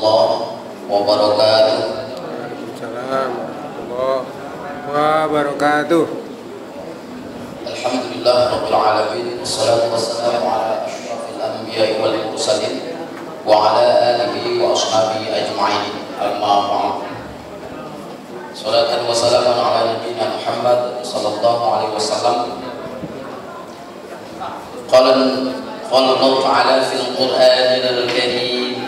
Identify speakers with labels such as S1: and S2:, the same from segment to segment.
S1: warahmatullahi wabarakatuh.
S2: Waalaikumsalam warahmatullahi wabarakatuh.
S1: Alhamdulillah rabbil alamin, wassalatu wassalamu ala asyrafil anbiya'i wal mursalin wa ala alihi wa ashabihi ajma'in. Amma ba'd. Salatan wa salaman ala nabiyyina Muhammad sallallahu alaihi wasallam. Qala Allah ta'ala fil Qur'anil Karim.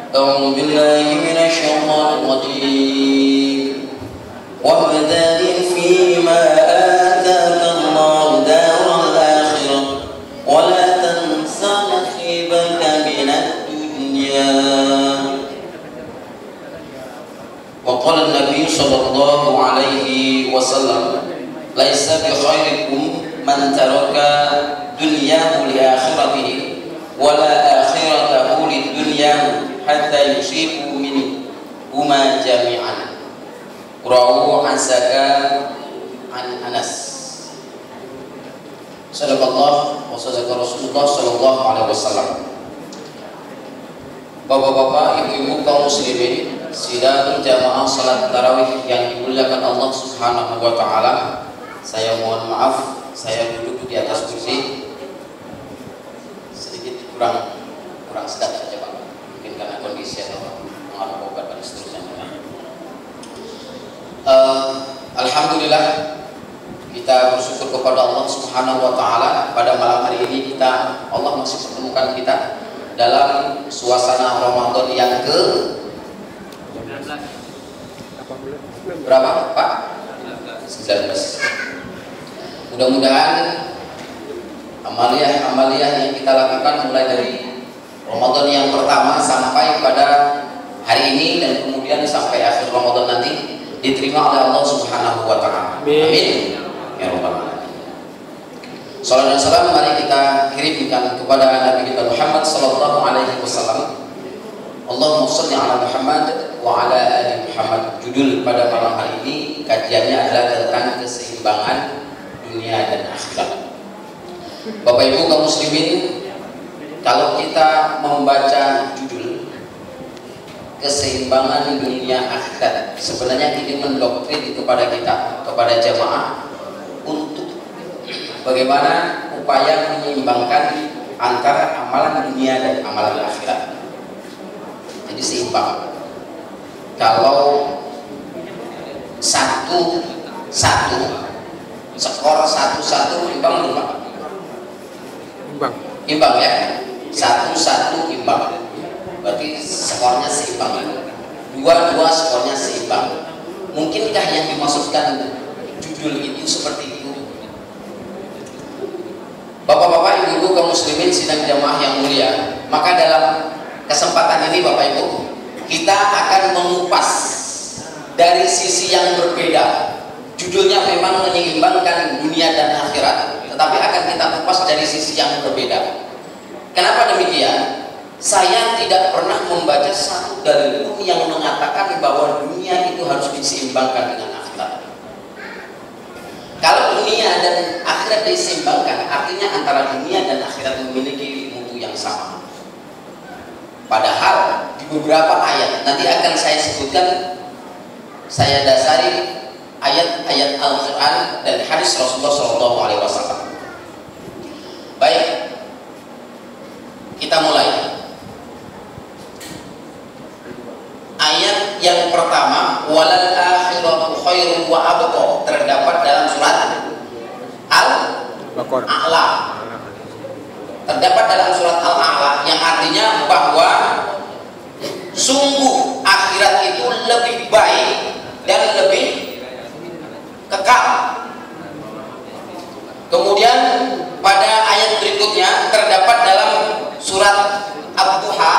S1: A'udzu billahi minasy syaithanir rajim. Wabtaghi fima ataka Allahu daral akhirah wa la tansa nasibaka minad dunya. Wa qala an-nabiy sallallahu alaihi wasallam, laisa bi khairikum man taraka dunyahu li akhiratihi wa la akhiratahu lid dunyahu hatta yusibu min huma jami'an. Rawahu Ansaka an Anas. Sadaqallah wa sadaqa Rasulullah sallallahu alaihi wasallam. Bapak-bapak, ibu-ibu kaum muslimin, sidang jamaah salat tarawih yang dimuliakan Allah Subhanahu wa taala. Saya mohon maaf, saya duduk di atas kursi sedikit kurang sedap saja Pak, mungkin karena kondisi atau pengaruh obat dan seterusnya. Alhamdulillah, kita bersyukur kepada Allah Subhanahu wa taala, pada malam hari ini Allah masih pertemukan kita dalam suasana Ramadan yang ke berapa Pak? 19. Mudah-mudahan amaliyah yang kita lakukan mulai dari Ramadan yang pertama sampai pada hari ini dan kemudian sampai akhir Ramadan nanti diterima oleh Allah Subhanahu wa taala. Amin. Ya rabbal alamin. Salam dan salam mari kita kirimkan kepada Nabi kita Muhammad sallallahu alaihi wasallam. Allahumma shalli ala Muhammad wa ala ali Muhammad. Judul pada malam hari ini kajiannya adalah tentang keseimbangan dunia dan akhirat. Bapak Ibu kaum muslimin, kalau kita membaca judul keseimbangan dunia akhirat, sebenarnya ini mendoktrin kepada kita, kepada jamaah, untuk bagaimana upaya menyeimbangkan antara amalan dunia dan amalan akhirat. Jadi seimbang. Kalau satu skor 1-1 imbang belum Pak? Imbang ya, 1-1 imbang, berarti skornya seimbang. 2-2 skornya seimbang. Mungkinkah yang dimaksudkan judul itu seperti itu? Bapak-bapak, ibu-ibu kaum muslimin sidang jamaah yang mulia, maka dalam kesempatan ini Bapak Ibu, kita akan mengupas dari sisi yang berbeda. Judulnya memang menyeimbangkan dunia dan akhirat, tetapi akan kita kupas dari sisi yang berbeda. Kenapa demikian? Saya tidak pernah membaca satu dalil yang mengatakan bahwa dunia itu harus diseimbangkan dengan akhirat. Kalau dunia dan akhirat diseimbangkan, artinya antara dunia dan akhirat memiliki mutu yang sama. Padahal di beberapa ayat, nanti akan saya sebutkan, saya dasari ayat-ayat Al-Quran dan hadis Rasulullah SAW. Baik, kita mulai. Ayat yang pertama, walal akhiratu khairun wa abqa, terdapat dalam surat Al-A'la. Terdapat dalam surat Al-A'la yang artinya bahwa sungguh akhirat itu lebih baik dan lebih kekal. Kemudian pada ayat berikutnya terdapat dalam surat Ad-Duha,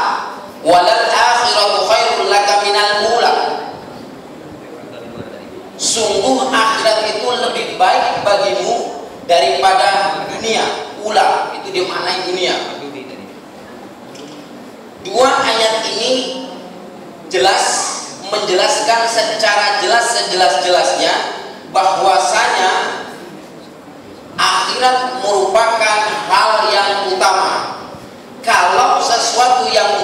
S1: walal akhiratu khairul laka minal ula. Sungguh akhirat itu lebih baik bagimu daripada dunia. Ula itu dimaknai dunia. Dua ayat ini menjelaskan secara jelas sejelas-jelasnya bahwasanya akhirat merupakan hal yang utama. Kalau sesuatu yang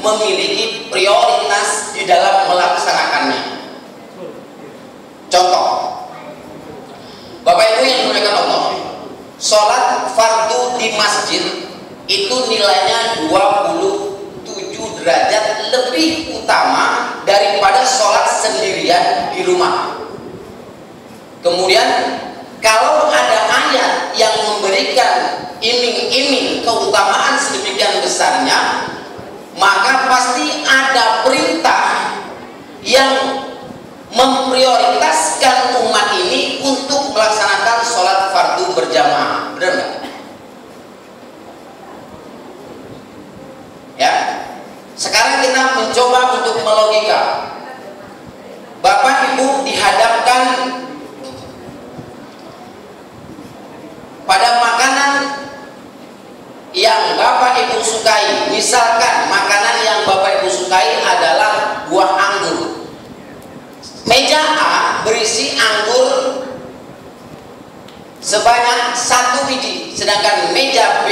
S1: memiliki prioritas di dalam melaksanakannya. Contoh, Bapak Ibu yang dimuliakan Allah, sholat fardu di masjid itu nilainya 27 derajat lebih utama daripada sholat sendirian di rumah. Kemudian kalau ada ayat yang memberikan iming-iming keutamaan sedemikian besarnya, maka pasti ada perintah yang memprioritaskan umat ini untuk melaksanakan sholat fardu berjamaah. Benar nggak? Ya. Sekarang kita mencoba untuk melogika. Bapak Ibu dihadapkan pada makanan yang Bapak Ibu sukai. Misalkan makanan yang Bapak Ibu sukai adalah buah anggur. Meja A berisi anggur sebanyak 1 biji, sedangkan meja B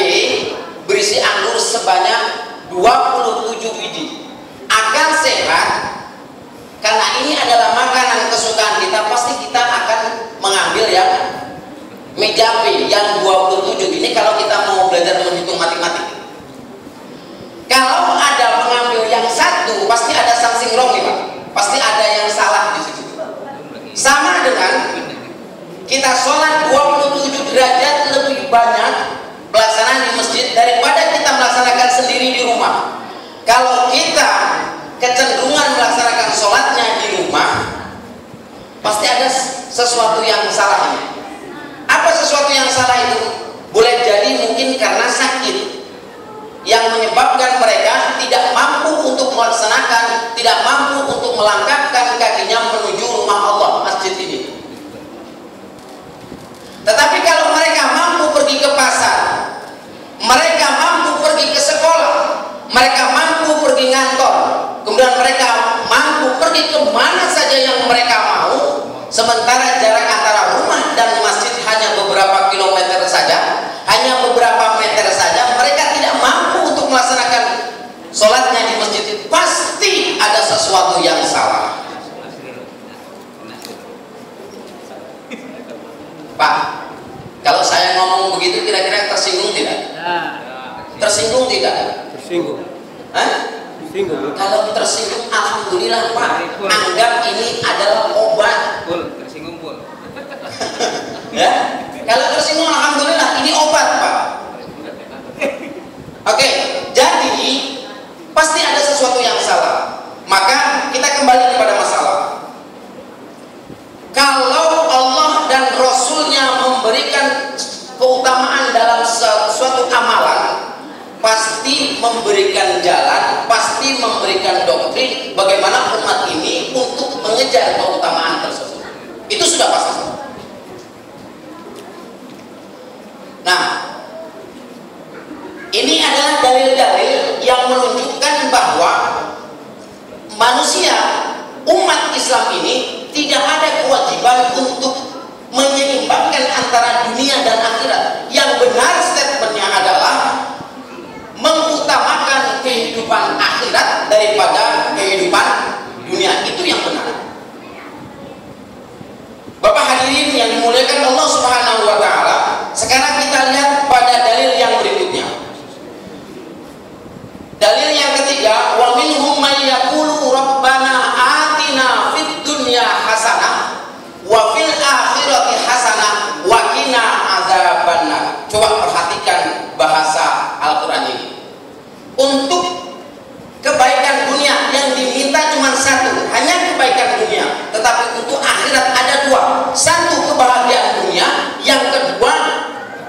S1: berisi anggur sebanyak 27 biji. Akal sehat, karena ini adalah makanan kesukaan kita, pasti kita akan mengambil yang meja B yang 27. Ini kalau kita mau belajar menghitung matematik. Kalau ada mengambil yang satu, pasti ada something wrong nih Pak. Pasti ada yang salah di situ. Sama dengan kita sholat 27 derajat lebih banyak pelaksanaan di masjid daripada kita melaksanakan sendiri di rumah. Kalau kita kecenderungan melaksanakan sholatnya di rumah, pasti ada sesuatu yang salah ini. Apa sesuatu yang salah itu? Boleh jadi mungkin karena sakit yang menyebabkan mereka tidak mampu untuk melaksanakan, tidak mampu untuk melangkahkan kakinya menuju rumah Allah, masjid ini. Tetapi kalau mereka mampu pergi ke pasar, mereka mampu pergi ke sekolah, mereka mampu pergi ngantor, kemudian mereka mampu pergi ke mana saja yang mereka mau, sementara jarak antara rumah dan masjid hanya beberapa kilometer saja, hanya beberapa meter saja, mereka tidak mampu untuk melaksanakan sholatnya di masjid. Pasti ada sesuatu yang salah. Pak, kalau saya ngomong begitu kira-kira tersinggung tidak? Tersinggung tidak?
S2: Tersinggung.
S1: Hah?
S2: Tersinggung.
S1: Kalau tersinggung, alhamdulillah Pak. Anggap ini adalah obat.
S3: Tersinggung pun.
S1: Ya, kalau tersinggung, alhamdulillah ini obat Pak. Oke, jadi pasti ada sesuatu yang salah. Maka kita kembali kepada masalah. Kalau Allah dan Rasulnya memberikan keutamaan dalam suatu amalan, pasti memberikan jalan, pasti memberikan doktrin bagaimana umat ini untuk mengejar keutamaan tersebut. Itu sudah pasti. Nah, ini adalah dalil-dalil yang menunjukkan bahwa manusia, umat Islam ini tidak ada kewajiban untuk menyeimbangkan antara dunia dan akhirat. Yang benar statementnya adalah mengutamakan kehidupan akhirat daripada kehidupan dunia. Itu yang benar. Bapak hadirin yang dimuliakan Allah Subhanahu wa taala, sekarang kita lihat pada dalil yang berikutnya. Dalil yang ketiga, wa minhum may yaqulu rabbana atina fid dunya hasanah wa fil akhirati hasanah wa qina adzabannar. Coba perhatikan bahasa Al-Qur'an ini. Untuk kebaikan dunia yang diminta cuma satu, hanya kebaikan dunia. Tetapi untuk akhirat ada dua. Satu, kebahagiaan dunia. Yang kedua,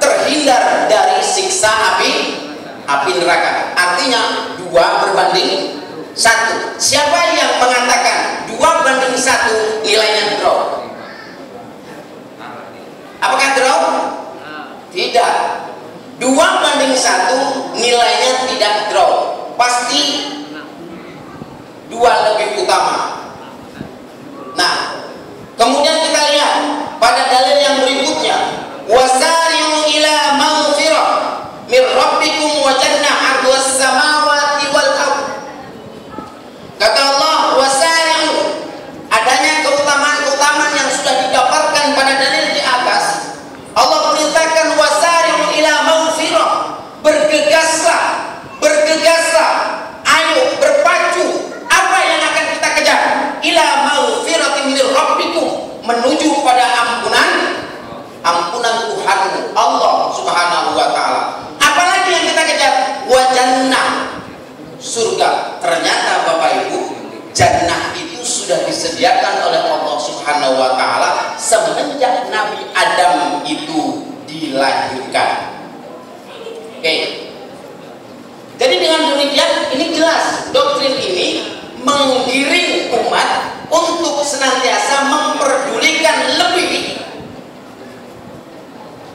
S1: terhindar dari siksa api neraka. Artinya 2 berbanding 1. Siapa yang mengatakan 2 banding 1 nilainya draw? Apakah draw? Tidak. 2 banding 1 nilainya tidak draw. Pasti 2 lebih utama. Nah, kemudian kita lihat pada dalil yang berikutnya, wasari'u ila maghfirah mir rabbikum wa jannah 'arduhas samawati wal ardh surga. Ternyata Bapak Ibu, jannah itu sudah disediakan oleh Allah Subhanahu wa taala semenjak Nabi Adam itu dilahirkan. Oke. Jadi dengan demikian ini jelas doktrin ini menggiring umat untuk senantiasa memperdulikan lebih,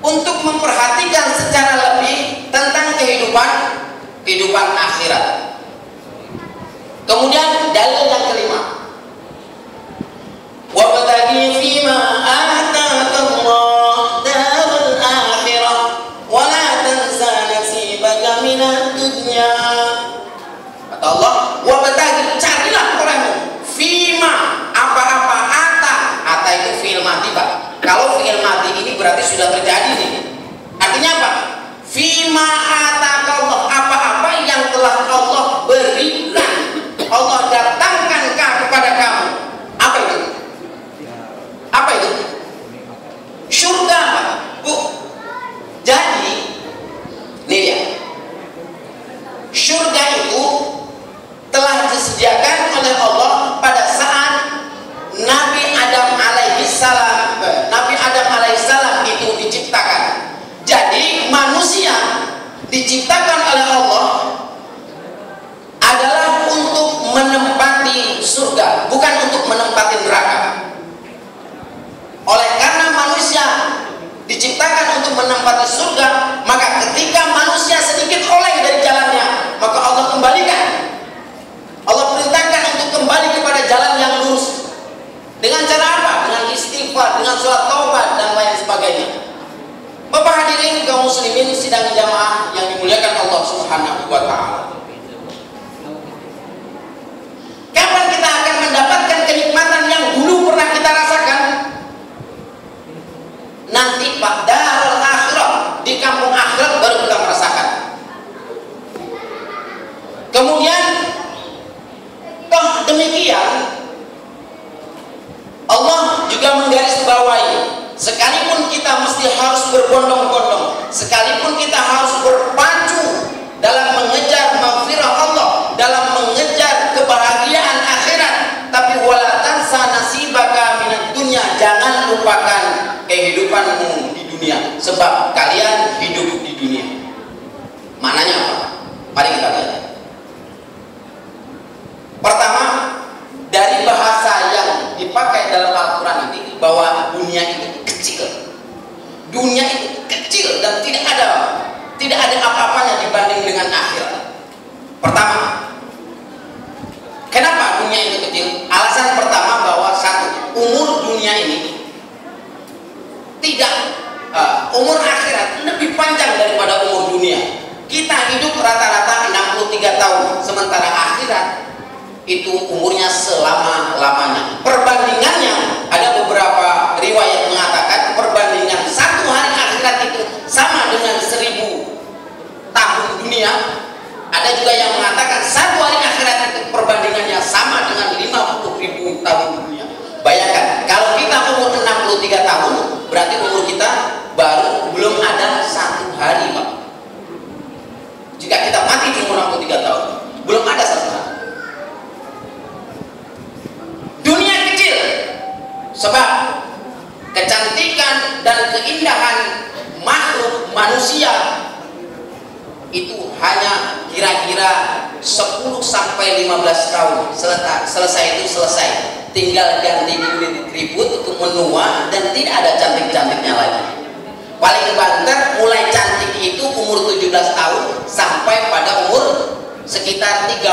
S1: untuk memperhatikan secara lebih tentang kehidupan akhirat. Kemudian dalil yang kelima, wabtaghi fima ataakallah darul akhirah wa la tansa nasibaka minad dunya. Kata Allah, wabtaghi, carilah kamu fima, apa-apa ata itu fi'il mati, Pak. Kalau fi'il mati ini berarti sudah terjadi nih. Artinya apa? Fima ataakallah, apa-apa yang telah Allah berikan, Allah datangkan kepada kamu. Apa itu? Apa itu? Surga, Pak. Bu. Jadi, nih ya, surga itu telah disediakan oleh Allah pada saat Nabi Adam alaihissalam itu diciptakan. Jadi manusia diciptakan oleh Allah adalah untuk menempati surga, bukan untuk menempati neraka. Oleh karena manusia diciptakan untuk menempati surga, maka ketika manusia sedikit oleh dari jalannya, maka Allah kembalikan. Allah perintahkan untuk kembali kepada jalan yang lurus. Dengan cara apa? Dengan istighfar, dengan sholat taubat dan lain sebagainya. Bapak hadirin kaum muslimin sidang jamaah yang dimuliakan Allah Subhanahu wa taala. Kapan kita akan mendapatkan kenikmatan yang dulu pernah kita rasakan? Nanti Pak, darul akhirat, di kampung akhirat baru kita merasakan. Kemudian toh demikian Allah juga menggarisbawahi, sekalipun kita mesti harus berbondong-bondong, sekalipun kita harus berpacu dalam mengejar maghfirah Allah, dalam mengejar kebahagiaan akhirat, tapi wala tansa nasibaka minad dunya, jangan lupakan kehidupanmu di dunia, sebab kalian hidup di dunia. Maknanya apa? Mari kita lihat. Pertama, dari bahasa yang dipakai dalam Al-Quran ini, bahwa dunia itu kecil. Dunia itu kecil dan tidak ada apa-apanya dibanding dengan akhirat. Pertama, kenapa dunia itu kecil? Alasan pertama bahwa satu, umur dunia ini tidak, umur akhirat lebih panjang daripada umur dunia. Kita hidup rata-rata 63 tahun, sementara akhirat itu umurnya selama-lamanya. Perbandingannya, ada beberapa riwayat mengatakan perbandingan satu hari akhirat itu sama dengan 1000 tahun dunia. Ada juga yang mengatakan satu hari akhirat itu perbandingannya sama dengan 50.000 tahun dunia. Bayangkan, kalau kita umur 63 tahun, berarti umur kita belum ada satu hari, Pak. Jika kita mati di umur 63 tahun, belum ada satu hari. Dunia kecil, sebab kecantikan dan keindahan makhluk manusia itu hanya kira-kira 10 sampai 15 tahun. Selesai itu selesai. Tinggal ganti kulit keriput untuk menua dan tidak ada cantik-cantiknya lagi. Paling banter mulai cantik itu umur 17 tahun sampai pada umur sekitar 30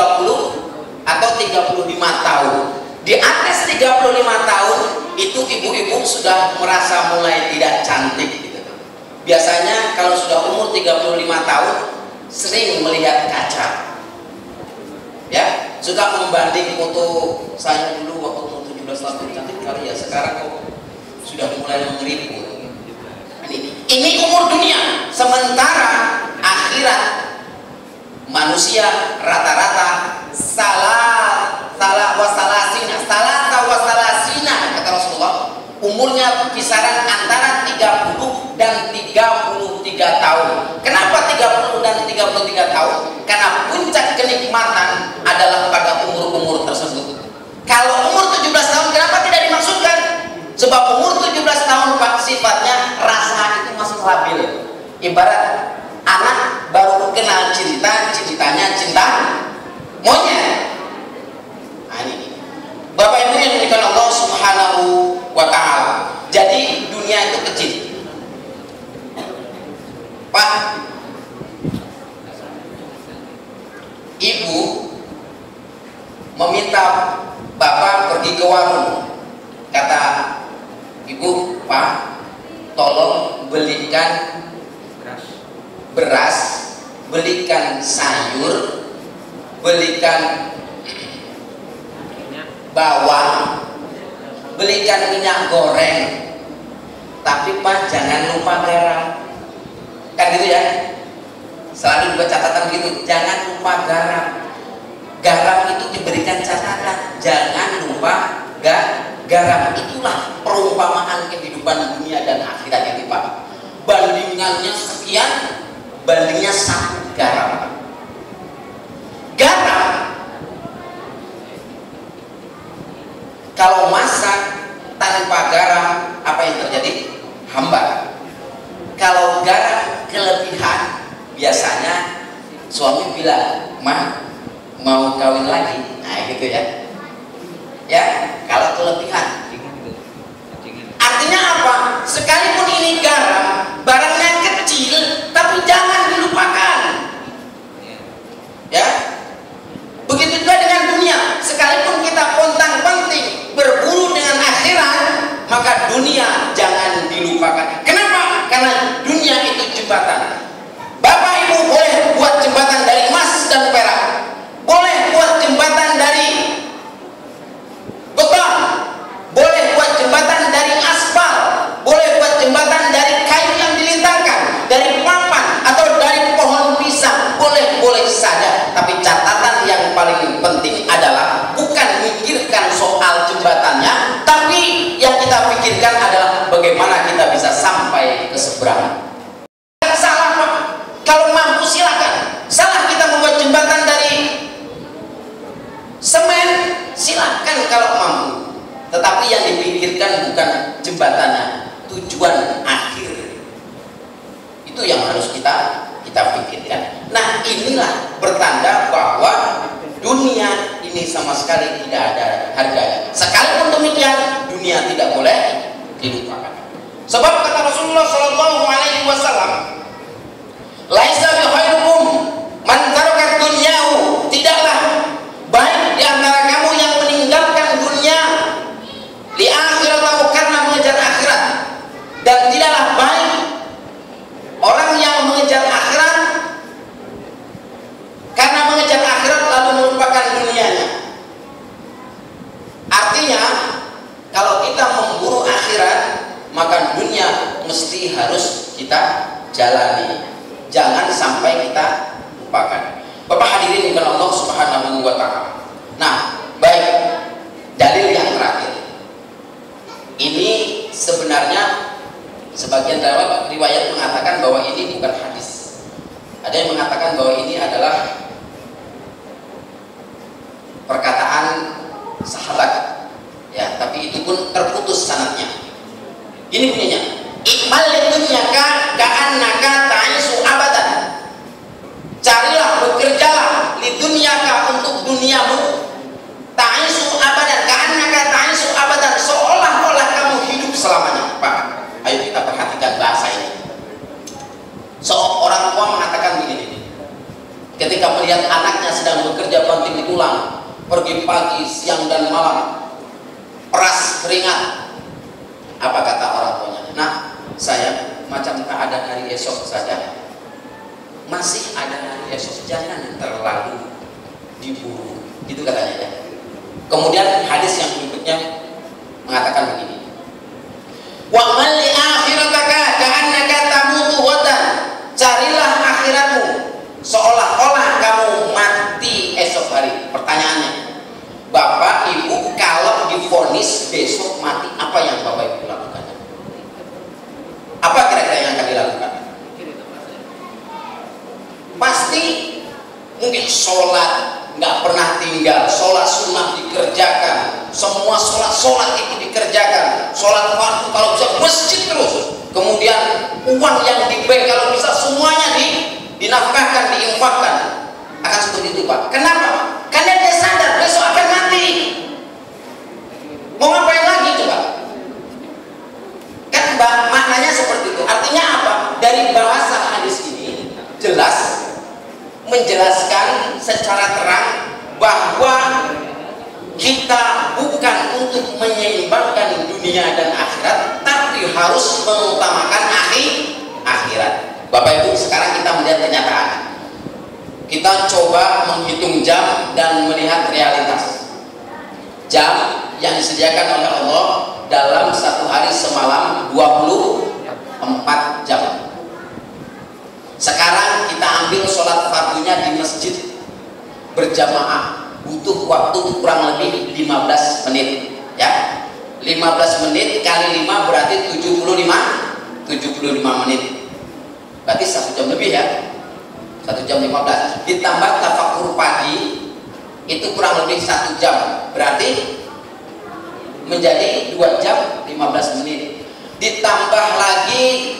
S1: atau 35 tahun. Di atas 35 tahun itu ibu-ibu sudah merasa mulai tidak cantik gitu. Biasanya kalau sudah umur 35 tahun sering melihat kaca, ya, suka membanding foto saya dulu waktu umur 17 tahun cantik kali ya, sekarang kok sudah mulai mengeriput. Ini umur dunia, sementara akhirat manusia rata-rata salasina kata Rasulullah, umurnya kisaran antara 30 dan 33 tahun. Kenapa 30 dan 33 tahun? Karena puncak kenikmatan kenal cinta, cintanya cinta monyet. Nah, ini Bapak Ibu yang dimuliakan Allah Subhanahu wa Ta'ala. Jadi dunia itu kecil, Pak. Ibu meminta Bapak pergi ke warung. Kata Ibu, Pak, tolong belikan beras, belikan sayur, belikan bawang, belikan minyak goreng, tapi Pak jangan lupa garam. Kan gitu ya, selalu buat catatan gitu, jangan lupa garam. Garam itu diberikan catatan, jangan lupa garam. Itulah perumpamaan kehidupan dunia dan akhirat itu, Pak. Bandingannya sekian, bandingnya 1 garam. Garam kalau masak tanpa garam, apa yang terjadi? Hambar. Kalau garam kelebihan, biasanya suami bilang, "Ma, mau kawin lagi?" Nah gitu ya. Ya, kalau kelebihan. Artinya apa? Sekalipun ini garam, barangnya kecil, tapi jangan dilupakan. Ya, begitu juga dengan dunia. Sekalipun kita pontang-panting berburu dengan akhirat, maka dunia jangan dilupakan. Kenapa? Karena dunia itu jembatan. Bapak Ibu boleh buat jembatan dari emas dan perak, boleh buat jembatan dari beton, boleh buat jembatan dari aspal, boleh buat jembatan dari kayu yang dilintangkan, dari papan atau dari pohon pisang, boleh saja. Tapi catatan yang paling penting adalah bukan mikirkan soal jembatannya, tapi yang kita pikirkan adalah bagaimana kita bisa sampai ke seberang. Salah Pak, kalau mampu silakan. Salah kita membuat jembatan dari semen, silakan kalau mampu. Tetapi yang dipikirkan bukan jembatannya, tujuan akhir. Itu yang harus kita pikirkan. Nah, inilah pertanda bahwa dunia ini sama sekali tidak ada harganya. Sekalipun demikian, dunia tidak boleh dilupakan. Sebab kata Rasulullah Shallallahu Alaihi Wasallam, "Laisa bi khairukum man taraka dunyahu." Tidaklah baik di antara kamu yang meninggalkan dunia li akhiratahu karena mengejar akhirat, dan tidaklah baik orang yang mengejar akhirat karena mengejar akhirat lalu melupakan dunianya. Artinya, kalau kita memburu akhirat, maka dunia mesti harus kita jalani. Jangan sampai kita lupakan. Bapak hadirin dengan Allah Subhanahu wa Ta'ala. Nah, baik, dalil yang terakhir. Ini sebenarnya sebagian riwayat mengatakan bahwa ini bukan hadis. Ada yang mengatakan bahwa ini adalah perkataan sahabat. Ya, tapi itu pun terputus sanadnya. Ini bunyinya, "Ikmal dunyaka ka'annaka ta'isu abadan." Carilah, bekerjalah li dunyaka untuk duniamu, ta'isu abadan, ka'annaka ta'isu abadan, seolah-olah kamu hidup selamanya. Pak, ayo kita perhatikan bahasa ini. Seorang tua mengatakan begini, ketika melihat anaknya sedang bekerja banting tulang, pergi pagi, siang dan malam, peras keringat. Apa kata orang tuanya? "Nah, saya macam tak ada hari esok saja. Masih ada hari esok, jangan terlalu diburu." Gitu katanya ya. Kemudian hadis yang berikutnya mengatakan begini, "Wa mal li akhirataka ka'annaka tamutu ghadan." Carilah akhiratmu seolah-olah kamu mati esok hari. Pertanyaannya, Bapak Ibu kalau divonis besok mati, apa yang Bapak Ibu lakukan? Apa kira-kira yang akan dilakukan? Pasti mungkin sholat nggak pernah tinggal, sholat sunnah dikerjakan, semua sholat itu dikerjakan, sholat fardu kalau bisa masjid terus, kemudian uang yang di bank kalau bisa semuanya dinafkahkan, diinfakkan, akan seperti itu Pak. Kenapa? Karena dia sadar besok akan mati. Mau ngapain lagi coba? Kan maknanya seperti itu. Artinya apa? Dari bahasa hadis ini jelas menjelaskan secara terang bahwa kita bukan untuk menyeimbangkan dunia dan akhirat, tapi harus mengutamakan akhirat. Bapak Ibu, sekarang kita melihat kenyataan. Kita coba menghitung jam dan melihat realitas. Jam yang disediakan oleh Allah dalam satu hari semalam 24 jam. Sekarang kita ambil sholat fardunya di masjid berjamaah, butuh waktu kurang lebih 15 menit ya. 15 menit kali 5 berarti 75 menit, berarti 1 jam lebih ya, 1 jam 15 ditambah tafakur pagi itu kurang lebih 1 jam, berarti menjadi 2 jam 15 menit, ditambah lagi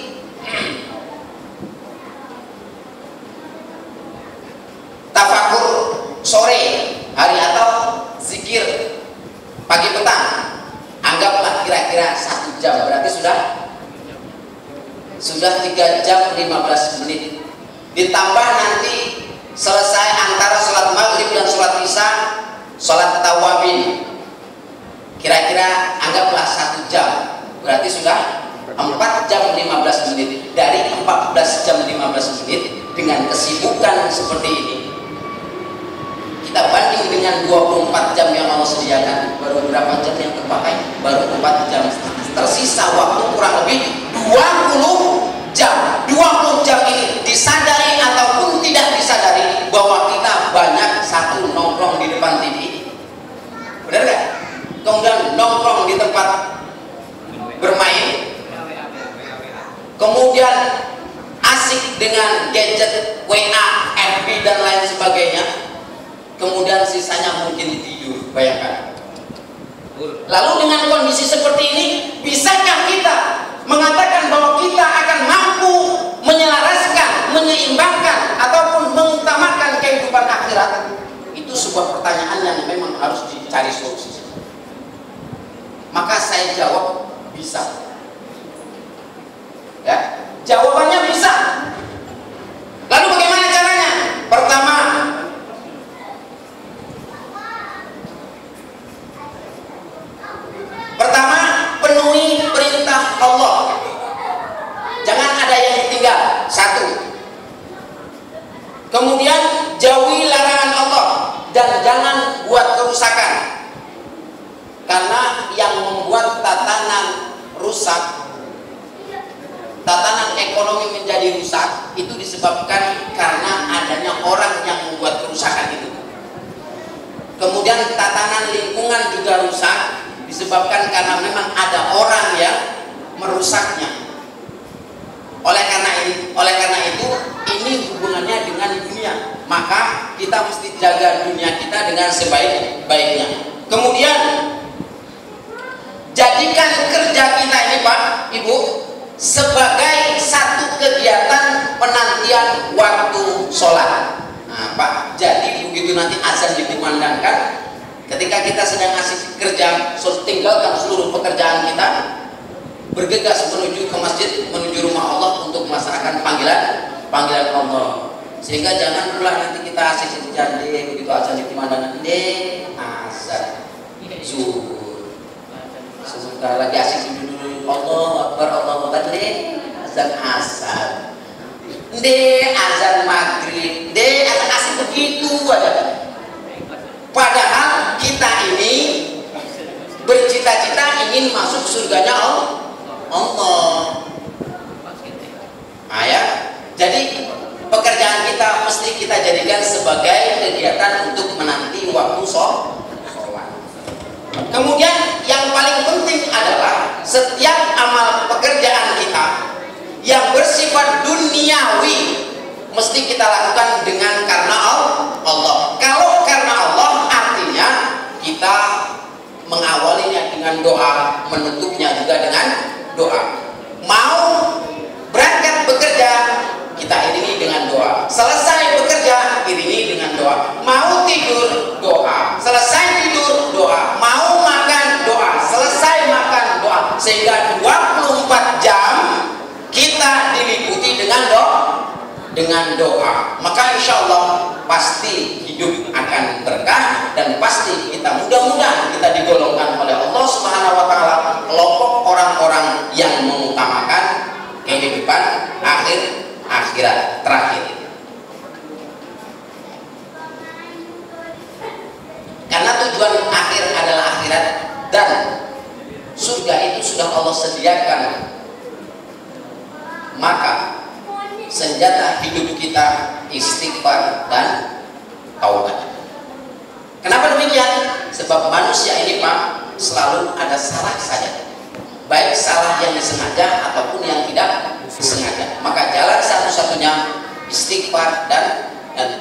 S1: tafakur sore hari atau zikir pagi petang, anggaplah kira-kira 1 jam, berarti sudah 3 jam 15 menit, ditambah nanti selesai antara sholat maghrib dan sholat isya, sholat tawabin, kira-kira anggaplah 1 jam, berarti sudah 4 jam 15 menit. Dari 14 jam 15 menit dengan kesibukan seperti ini, kita banding dengan 24 jam yang Allah sediakan, baru berapa jam yang terpakai? Baru 4 jam. Tersisa waktu kurang lebih 20 jam. 20 jam ini disadari ataupun tidak disadari bahwa kita banyak satu nongkrong di depan TV, benar gak? Kemudian nongkrong di tempat bermain, kemudian asik dengan gadget, WA, FB dan lain sebagainya, kemudian sisanya mungkin tidur. Bayangkan. Lalu dengan kondisi seperti ini, bisakah kita mengatakan bahwa kita akan mampu menyelaraskan, menyeimbangkan ataupun mengutamakan kehidupan akhirat? Itu sebuah pertanyaan yang memang harus dicari solusi. Maka saya jawab bisa. Ya, jawabannya bisa. Lalu bagaimana caranya? Pertama, penuhi perintah Allah. Jangan ada yang ditinggal. 1. Kemudian jauhi larangan Allah dan jangan buat kerusakan. Karena yang membuat tatanan rusak, tatanan ekonomi menjadi rusak, itu disebabkan karena adanya orang yang membuat kerusakan itu. Kemudian tatanan lingkungan juga rusak disebabkan karena memang ada orang yang merusaknya. Oleh karena itu ini hubungannya dengan dunia, maka kita mesti jaga dunia kita dengan sebaik-baiknya. Kemudian jadikan kerja kita ini Pak Ibu sebagai satu kegiatan penantian waktu sholat. Nah Pak, jadi begitu nanti azan dikumandangkan, ketika kita sedang asik kerja, tinggalkan seluruh pekerjaan kita, bergegas menuju ke masjid, menuju rumah Allah untuk melaksanakan panggilan Allah. Sehingga jangan pula nanti kita asik jande, begitu azan dikumandangkan, azan zuhur, sebentar lagi asik dulu, Allah Akbar, Allah Akbar, azan asar, azan maghrib, azan asik begitu aja. Padahal kita ini bercita-cita ingin masuk surganya Allah. Nah ya, jadi pekerjaan kita mesti kita jadikan sebagai kegiatan untuk menanti waktu sholat. Kemudian yang paling penting adalah setiap amal pekerjaan kita yang bersifat duniawi mesti kita lakukan dengan karena Allah. Kalau karena Allah artinya kita mengawalinya dengan doa, menutupnya juga dengan doa. Mau berangkat bekerja, kita iringi dengan doa. dengan doa, maka insya Allah pasti hidup akan berkah dan pasti kita mudah-mudahan kita digolongkan oleh Allah Subhanahu wa taala kelompok orang-orang yang mengutamakan kehidupan akhirat terakhir. Karena tujuan akhir adalah akhirat dan surga itu sudah Allah sediakan. Maka senjata hidup kita istighfar dan taubat. Kenapa demikian? Sebab manusia ini Pak selalu ada salah saja, baik salah yang disengaja ataupun yang tidak disengaja. Maka jalan satu-satunya istighfar dan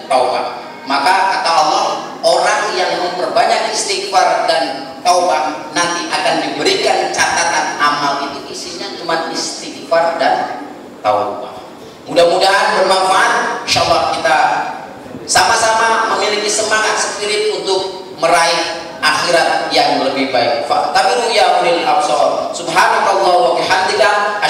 S1: taubat. Maka kata Allah, orang yang memperbanyak istighfar dan taubat nanti akan diberikan catatan amal itu isinya cuma istighfar dan taubat. Mudah-mudahan bermanfaat. Insyaallah kita sama-sama memiliki semangat spirit untuk meraih akhirat yang lebih baik. Fa'tabiru ya ulil absar. Subhanakallah wa bihamdika